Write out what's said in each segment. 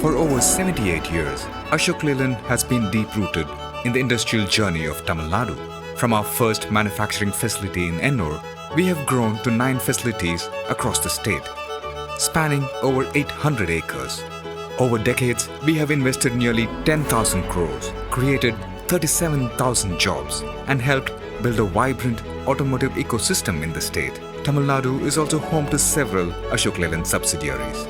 For over 78 years, Ashok Leyland has been deep-rooted in the industrial journey of Tamil Nadu. From our first manufacturing facility in Ennore, we have grown to 9 facilities across the state, spanning over 800 acres. Over decades, we have invested nearly 10,000 crores, created 37,000 jobs, and helped build a vibrant automotive ecosystem in the state. Tamil Nadu is also home to several Ashok Leyland subsidiaries.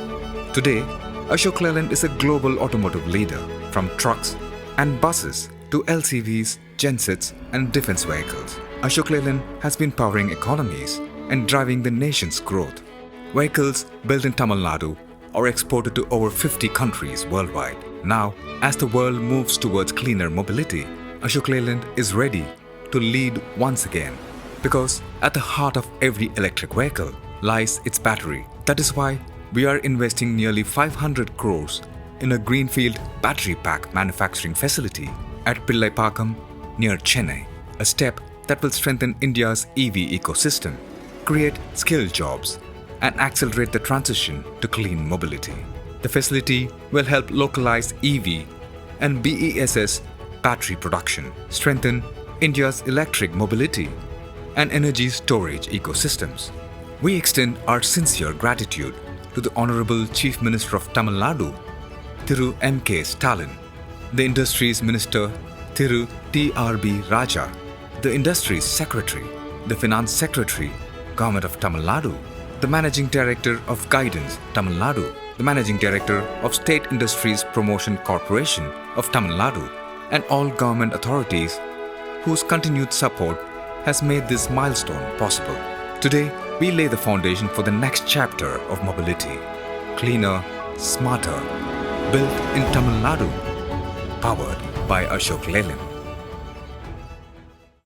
Today, Ashok Leyland is a global automotive leader, from trucks and buses to LCVs, gensets and defense vehicles. Ashok Leyland has been powering economies and driving the nation's growth. Vehicles built in Tamil Nadu are exported to over 50 countries worldwide. Now, as the world moves towards cleaner mobility, Ashok Leyland is ready to lead once again. Because at the heart of every electric vehicle lies its battery. That is why we are investing nearly 500 crores in a greenfield battery pack manufacturing facility at Pillaipakkam near Chennai, a step that will strengthen India's EV ecosystem, create skilled jobs, and accelerate the transition to clean mobility. The facility will help localize EV and BESS battery production, strengthen India's electric mobility and energy storage ecosystems. We extend our sincere gratitude to the Honorable Chief Minister of Tamil Nadu, Thiru M.K. Stalin, the Industries Minister Thiru T.R.B. Raja, the Industries Secretary, the Finance Secretary, Government of Tamil Nadu, the Managing Director of Guidance, Tamil Nadu, the Managing Director of State Industries Promotion Corporation of Tamil Nadu, and all government authorities whose continued support has made this milestone possible. Today, we lay the foundation for the next chapter of mobility. Cleaner, smarter, built in Tamil Nadu, powered by Ashok Leyland.